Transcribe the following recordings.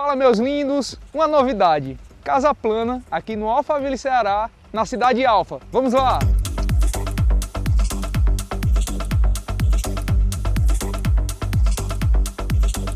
Fala, meus lindos, uma novidade, casa plana aqui no Alphaville, Ceará, na cidade de Alfa. Vamos lá!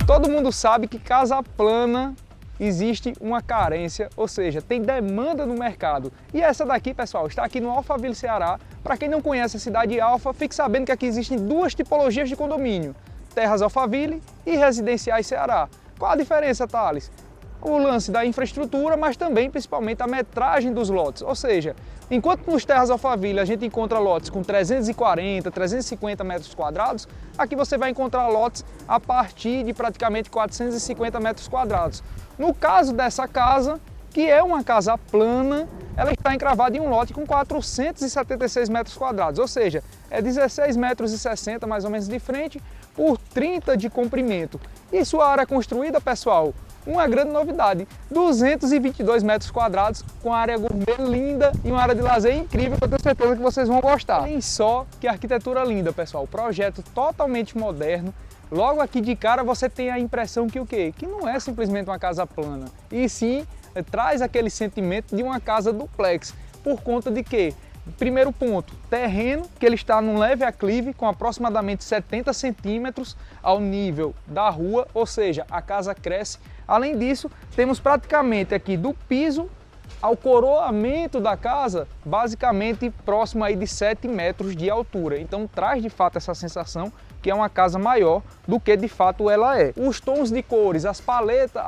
Todo mundo sabe que casa plana existe uma carência, ou seja, tem demanda no mercado. E essa daqui, pessoal, está aqui no Alphaville, Ceará. Para quem não conhece a cidade de Alfa, fique sabendo que aqui existem duas tipologias de condomínio: terras Alphaville e residenciais Ceará. Qual a diferença, Thales? O lance da infraestrutura, mas também principalmente a metragem dos lotes. Ou seja, enquanto nos terras Alphaville a gente encontra lotes com 340, 350 metros quadrados, aqui você vai encontrar lotes a partir de praticamente 450 metros quadrados. No caso dessa casa, que é uma casa plana, ela está encravada em um lote com 476 metros quadrados, ou seja, é 16,60 metros mais ou menos de frente por 30 de comprimento. E sua área construída, pessoal, uma grande novidade, 222 metros quadrados, com área gourmet linda e uma área de lazer incrível, que eu tenho certeza que vocês vão gostar. Nem só que arquitetura linda, pessoal, projeto totalmente moderno. Logo aqui de cara você tem a impressão que o quê? Que não é simplesmente uma casa plana, e sim traz aquele sentimento de uma casa duplex. Por conta de quê? Primeiro ponto, terreno, que ele está num leve aclive com aproximadamente 70 centímetros ao nível da rua, ou seja, a casa cresce. Além disso, temos praticamente aqui do piso ao coroamento da casa, basicamente próximo aí de 7 metros de altura. Então traz de fato essa sensação que é uma casa maior do que de fato ela é. Os tons de cores, a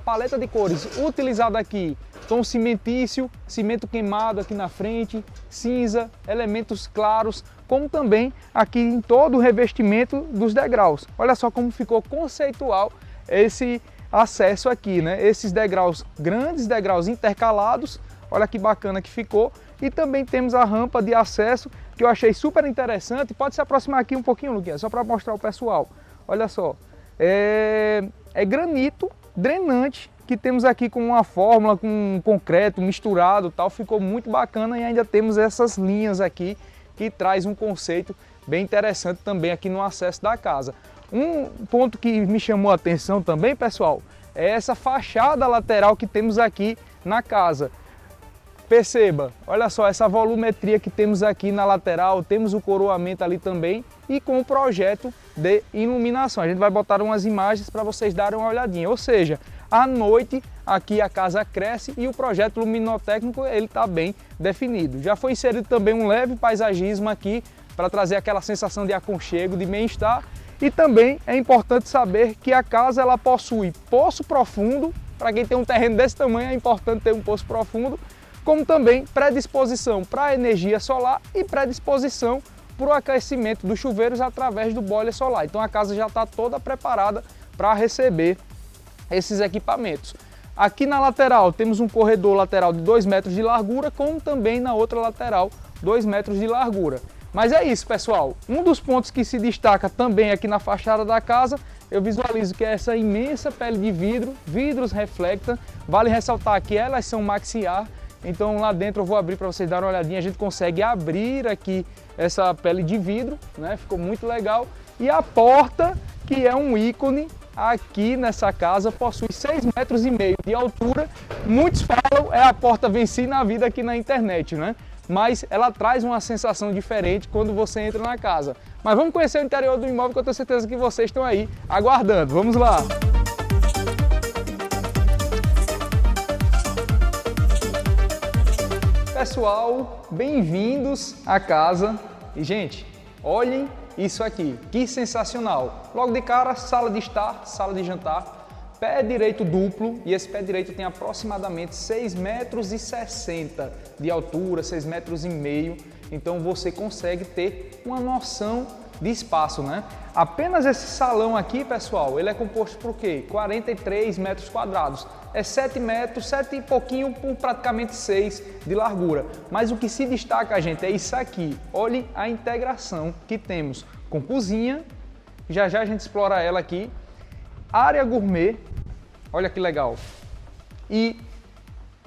paleta de cores utilizada aqui, tom cimentício, cimento queimado aqui na frente, cinza, elementos claros, como também aqui em todo o revestimento dos degraus. Olha só como ficou conceitual esse acesso aqui, né? Esses degraus grandes, degraus intercalados, olha que bacana que ficou. E também temos a rampa de acesso, que eu achei super interessante. Pode se aproximar aqui um pouquinho, Luquinha, só para mostrar ao pessoal. Olha só, é granito drenante que temos aqui com uma fórmula, com concreto misturado, tal. Ficou muito bacana, e ainda temos essas linhas aqui que traz um conceito bem interessante também aqui no acesso da casa. Um ponto que me chamou a atenção também, pessoal, é essa fachada lateral que temos aqui na casa. Perceba, olha só essa volumetria que temos aqui na lateral, temos o coroamento ali também e com o projeto de iluminação. A gente vai botar umas imagens para vocês darem uma olhadinha, ou seja, à noite aqui a casa cresce e o projeto luminotécnico ele está bem definido. Já foi inserido também um leve paisagismo aqui para trazer aquela sensação de aconchego, de bem-estar. E também é importante saber que a casa ela possui poço profundo. Para quem tem um terreno desse tamanho é importante ter um poço profundo, como também predisposição para a energia solar e predisposição para o aquecimento dos chuveiros através do boiler solar. Então a casa já está toda preparada para receber esses equipamentos. Aqui na lateral temos um corredor lateral de 2 metros de largura, como também na outra lateral 2 metros de largura. Mas é isso, pessoal. Um dos pontos que se destaca também aqui na fachada da casa, eu visualizo que é essa imensa pele de vidro, vidros reflectam. Vale ressaltar que elas são maxiar. Então lá dentro eu vou abrir para vocês darem uma olhadinha, a gente consegue abrir aqui essa pele de vidro, né? Ficou muito legal. E a porta, que é um ícone aqui nessa casa, possui 6,5 metros de altura. Muitos falam é a porta venci na vida aqui na internet, né? Mas ela traz uma sensação diferente quando você entra na casa. Mas vamos conhecer o interior do imóvel, que eu tenho certeza que vocês estão aí aguardando. Vamos lá! Pessoal, bem-vindos à casa. E, gente, olhem isso aqui, que sensacional. Logo de cara, sala de estar, sala de jantar, pé direito duplo, e esse pé direito tem aproximadamente 6,60 metros de altura, 6,5 metros. Então você consegue ter uma noção de espaço, né? Apenas esse salão aqui, pessoal, ele é composto por quê? 43 metros quadrados. É 7 metros, 7 e pouquinho por praticamente 6 de largura. Mas o que se destaca, gente, é isso aqui. Olhe a integração que temos com cozinha, já já a gente explora ela aqui, área gourmet, olha que legal, e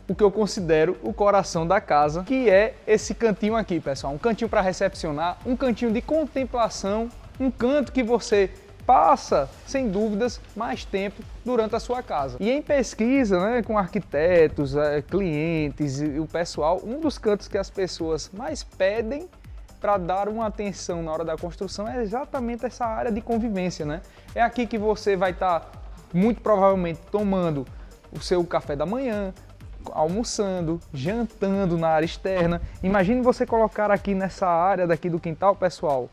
o que eu considero o coração da casa, que é esse cantinho aqui, pessoal. Um cantinho para recepcionar, um cantinho de contemplação, um canto que você passa, sem dúvidas, mais tempo durante a sua casa. E em pesquisa, né, com arquitetos, clientes e o pessoal, um dos cantos que as pessoas mais pedem para dar uma atenção na hora da construção é exatamente essa área de convivência, né? É aqui que você vai estar, muito provavelmente, tomando o seu café da manhã, almoçando, jantando na área externa. Imagine você colocar aqui nessa área daqui do quintal, pessoal.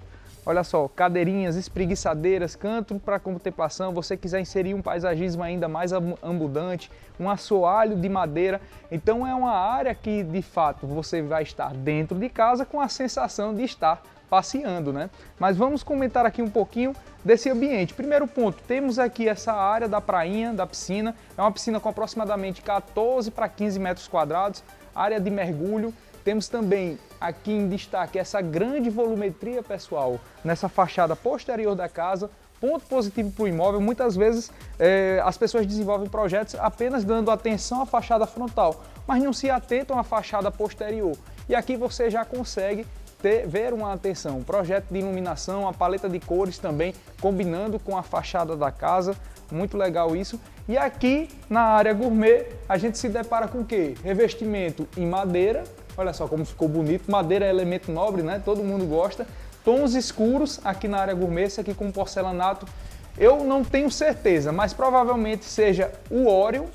Olha só, cadeirinhas, espreguiçadeiras, canto para contemplação. Você quiser inserir um paisagismo ainda mais abundante, um assoalho de madeira. Então é uma área que de fato você vai estar dentro de casa com a sensação de estar passeando, né? Mas vamos comentar aqui um pouquinho desse ambiente. Primeiro ponto, temos aqui essa área da prainha, da piscina. É uma piscina com aproximadamente 14 para 15 metros quadrados, área de mergulho. Temos também aqui em destaque essa grande volumetria, pessoal, nessa fachada posterior da casa. Ponto positivo para o imóvel, muitas vezes as pessoas desenvolvem projetos apenas dando atenção à fachada frontal, mas não se atentam à fachada posterior. E aqui você já consegue ver uma atenção, projeto de iluminação, a paleta de cores também combinando com a fachada da casa, muito legal isso. E aqui na área gourmet a gente se depara com o quê? Revestimento em madeira, olha só como ficou bonito, madeira é elemento nobre, né? Todo mundo gosta. Tons escuros aqui na área gourmet, esse aqui com porcelanato, eu não tenho certeza, mas provavelmente seja o Oreo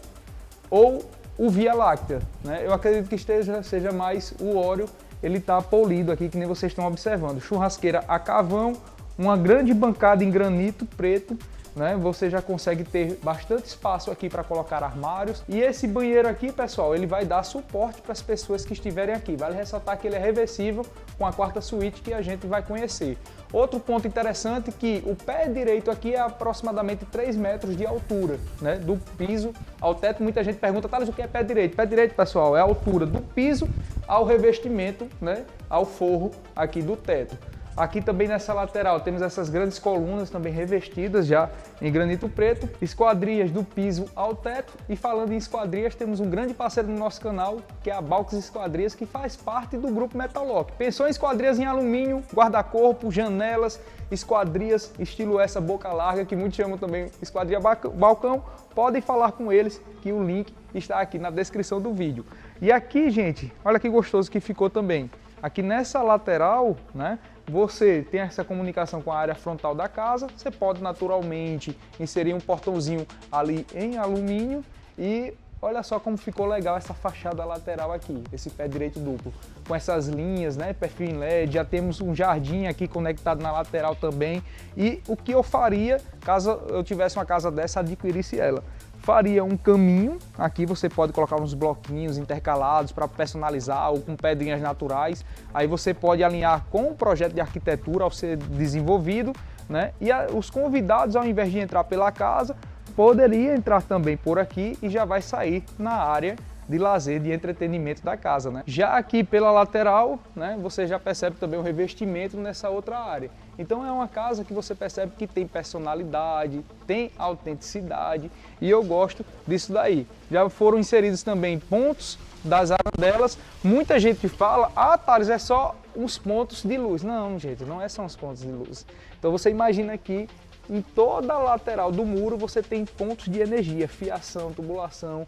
ou o Via Láctea, né? Eu acredito que seja mais o Oreo. Ele está polido aqui, que nem vocês estão observando. Churrasqueira a carvão, uma grande bancada em granito preto, né? Você já consegue ter bastante espaço aqui para colocar armários. E esse banheiro aqui, pessoal, ele vai dar suporte para as pessoas que estiverem aqui. Vale ressaltar que ele é reversível com a quarta suíte que a gente vai conhecer. Outro ponto interessante é que o pé direito aqui é aproximadamente 3 metros de altura, né? Do piso ao teto. Muita gente pergunta, Thales, o que é pé direito? Pé direito, pessoal, é a altura do piso ao revestimento, né? Ao forro aqui do teto. Aqui também nessa lateral temos essas grandes colunas também revestidas já em granito preto, esquadrias do piso ao teto. E falando em esquadrias, temos um grande parceiro no nosso canal, que é a Balcos Esquadrias, que faz parte do grupo Metallock. Pensou em esquadrias em alumínio, guarda-corpo, janelas, esquadrias estilo essa boca larga, que muitos chamam também esquadria balcão, podem falar com eles, que o link está aqui na descrição do vídeo. E aqui, gente, olha que gostoso que ficou também. Aqui nessa lateral, né, você tem essa comunicação com a área frontal da casa, você pode naturalmente inserir um portãozinho ali em alumínio e olha só como ficou legal essa fachada lateral aqui, esse pé direito duplo, com essas linhas, né, perfil em LED, já temos um jardim aqui conectado na lateral também. E o que eu faria, caso eu tivesse uma casa dessa, adquirisse ela? Faria um caminho, aqui você pode colocar uns bloquinhos intercalados para personalizar ou com pedrinhas naturais. Aí você pode alinhar com o projeto de arquitetura ao ser desenvolvido, né? E os convidados, ao invés de entrar pela casa, poderia entrar também por aqui e já vai sair na área de lazer, de entretenimento da casa, né? Já aqui pela lateral, né, você já percebe também o revestimento nessa outra área. Então é uma casa que você percebe que tem personalidade, tem autenticidade e eu gosto disso daí. Já foram inseridos também pontos das arandelas. Muita gente fala, Thales, é só uns pontos de luz. Não, gente, não é só uns pontos de luz. Então você imagina que em toda a lateral do muro você tem pontos de energia, fiação, tubulação,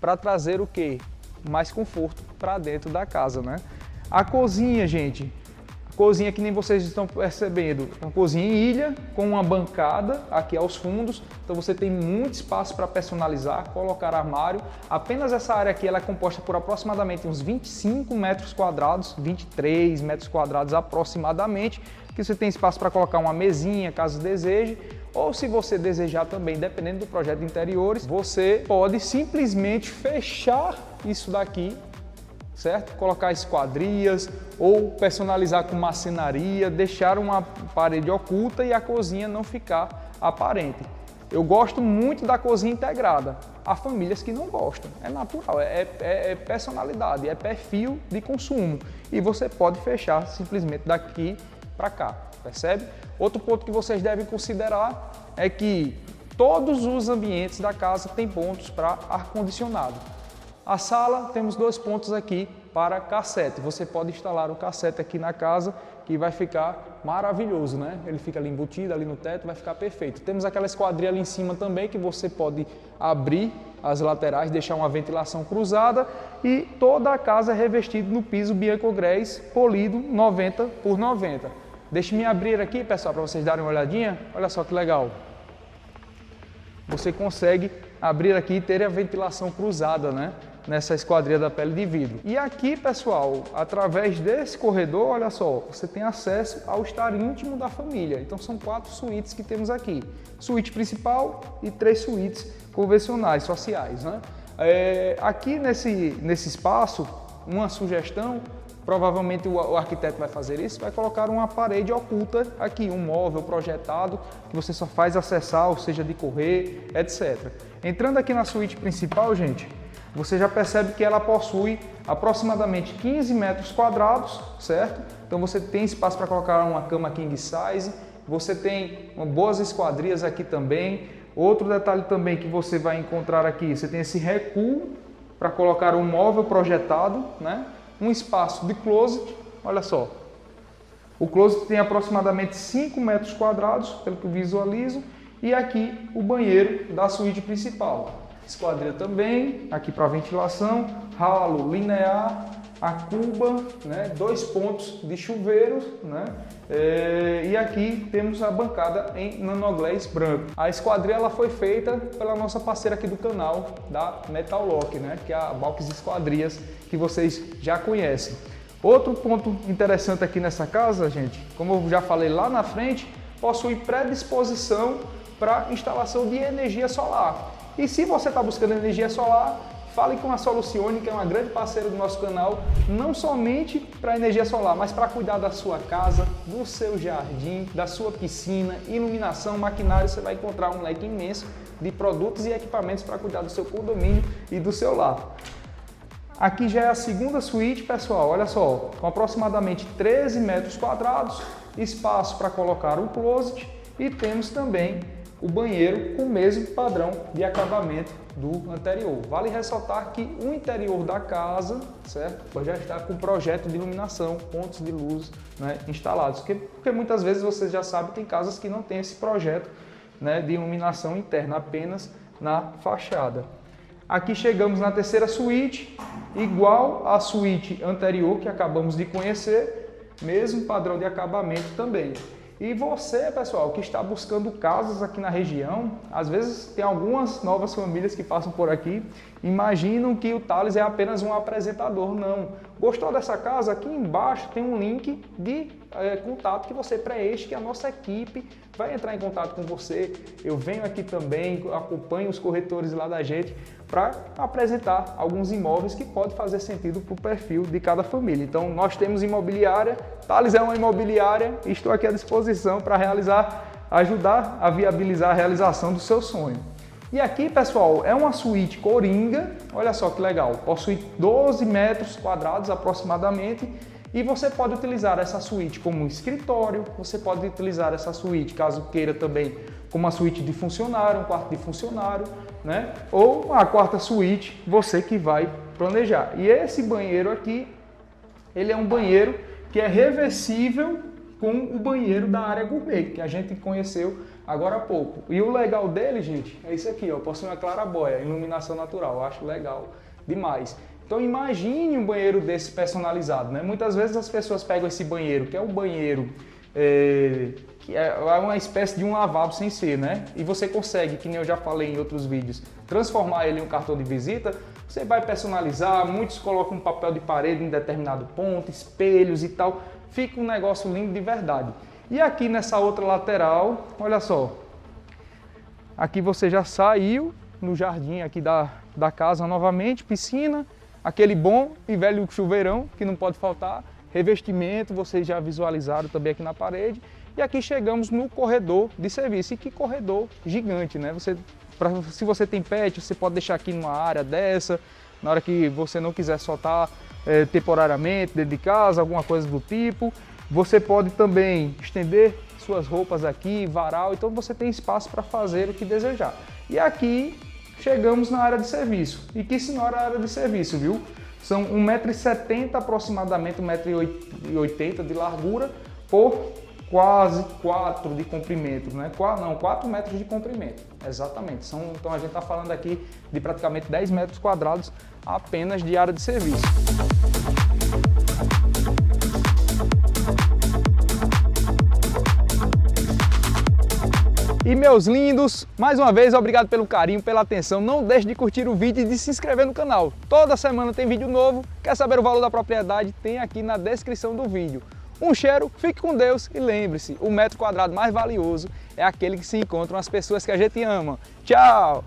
para trazer o quê? Mais conforto para dentro da casa, né? A cozinha, gente, cozinha que nem vocês estão percebendo, uma cozinha em ilha com uma bancada aqui aos fundos, então você tem muito espaço para personalizar, colocar armário. Apenas essa área aqui ela é composta por aproximadamente uns 25 metros quadrados, 23 metros quadrados aproximadamente, que você tem espaço para colocar uma mesinha, caso deseje, ou se você desejar também, dependendo do projeto de interiores, você pode simplesmente fechar isso daqui, certo? Colocar esquadrias ou personalizar com marcenaria, deixar uma parede oculta e a cozinha não ficar aparente. Eu gosto muito da cozinha integrada. Há famílias que não gostam, é natural, é personalidade, é perfil de consumo e você pode fechar simplesmente daqui para cá, percebe? Outro ponto que vocês devem considerar é que todos os ambientes da casa têm pontos para ar-condicionado. A sala, temos 2 pontos aqui para cassete. Você pode instalar o cassete aqui na casa que vai ficar maravilhoso, né? Ele fica ali embutido ali no teto, vai ficar perfeito. Temos aquela esquadria ali em cima também que você pode abrir as laterais, deixar uma ventilação cruzada e toda a casa é revestida no piso Bianco-Gres polido 90 por 90. Deixe-me abrir aqui, pessoal, para vocês darem uma olhadinha. Olha só que legal. Você consegue abrir aqui e ter a ventilação cruzada, né? Nessa esquadria da pele de vidro. E aqui, pessoal, através desse corredor, olha só, você tem acesso ao estar íntimo da família. Então são 4 suítes que temos aqui. Suíte principal e 3 suítes convencionais, sociais, né? Aqui nesse espaço, uma sugestão, provavelmente o arquiteto vai fazer isso, vai colocar uma parede oculta aqui, um móvel projetado que você só faz acessar, ou seja, de correr, etc. Entrando aqui na suíte principal, gente, você já percebe que ela possui aproximadamente 15 metros quadrados, certo? Então você tem espaço para colocar uma cama king size, você tem boas esquadrias aqui também. Outro detalhe também que você vai encontrar aqui, você tem esse recuo para colocar um móvel projetado, né? Um espaço de closet, olha só. O closet tem aproximadamente 5 metros quadrados, pelo que eu visualizo, e aqui o banheiro da suíte principal. Esquadria também, aqui para ventilação, ralo linear, a cuba, né, 2 pontos de chuveiro, né, e aqui temos a bancada em nanoglass branco. A esquadria ela foi feita pela nossa parceira aqui do canal, da Metal Lock, né, que é a Box Esquadrias, que vocês já conhecem. Outro ponto interessante aqui nessa casa, gente, como eu já falei lá na frente, possui predisposição para instalação de energia solar. E se você está buscando energia solar, fale com a Solucione, que é uma grande parceira do nosso canal, não somente para energia solar, mas para cuidar da sua casa, do seu jardim, da sua piscina, iluminação, maquinário. Você vai encontrar um leque imenso de produtos e equipamentos para cuidar do seu condomínio e do seu lar. Aqui já é a segunda suíte, pessoal, olha só, com aproximadamente 13 metros quadrados, espaço para colocar um closet e temos também o banheiro com o mesmo padrão de acabamento do anterior. Vale ressaltar que o interior da casa, certo, já está com projeto de iluminação, pontos de luz, né, instalados, porque muitas vezes vocês já sabem, tem casas que não tem esse projeto, né, de iluminação interna, apenas na fachada. Aqui chegamos na terceira suíte, igual à suíte anterior que acabamos de conhecer, mesmo padrão de acabamento também. E você, pessoal, que está buscando casas aqui na região, às vezes tem algumas novas famílias que passam por aqui, imaginam que o Thales é apenas um apresentador. Não. Gostou dessa casa? Aqui embaixo tem um link de contato que você preenche, que a nossa equipe vai entrar em contato com você. Eu venho aqui também, acompanho os corretores lá da gente para apresentar alguns imóveis que pode fazer sentido para o perfil de cada família. Então, nós temos imobiliária, Thales é uma imobiliária, e estou aqui à disposição para ajudar a viabilizar a realização do seu sonho. E aqui, pessoal, é uma suíte coringa, olha só que legal, possui 12 metros quadrados aproximadamente, e você pode utilizar essa suíte como um escritório, você pode utilizar essa suíte, caso queira também, como uma suíte de funcionário, um quarto de funcionário, né? Ou a quarta suíte, você que vai planejar. E esse banheiro aqui, ele é um banheiro que é reversível com o banheiro da área gourmet, que a gente conheceu agora há pouco. E o legal dele, gente, é isso aqui, ó, possui uma claraboia, iluminação natural, eu acho legal demais. Então imagine um banheiro desse personalizado, né? Muitas vezes as pessoas pegam esse banheiro, que é um banheiro que é uma espécie de um lavabo sem ser, né? E você consegue, que nem eu já falei em outros vídeos, transformar ele em um cartão de visita. Você vai personalizar, muitos colocam um papel de parede em determinado ponto, espelhos e tal. Fica um negócio lindo de verdade. E aqui nessa outra lateral, olha só. Aqui você já saiu no jardim aqui da casa novamente, piscina, aquele bom e velho chuveirão que não pode faltar, revestimento, vocês já visualizaram também aqui na parede. E aqui chegamos no corredor de serviço. E que corredor gigante, né? Se você tem pet, você pode deixar aqui numa área dessa, na hora que você não quiser soltar temporariamente dentro de casa, alguma coisa do tipo. Você pode também estender suas roupas aqui, varal, então você tem espaço para fazer o que desejar. E aqui chegamos na área de serviço. E que senhora área de serviço, viu? São 1,70 m aproximadamente, 1,80 m de largura por quase 4 de comprimento, né? Não, 4 metros de comprimento, exatamente. Então a gente está falando aqui de praticamente 10 metros quadrados apenas de área de serviço. E meus lindos, mais uma vez obrigado pelo carinho, pela atenção. Não deixe de curtir o vídeo e de se inscrever no canal. Toda semana tem vídeo novo. Quer saber o valor da propriedade? Tem aqui na descrição do vídeo. Um cheiro, fique com Deus e lembre-se, o metro quadrado mais valioso é aquele que se encontram as pessoas que a gente ama. Tchau!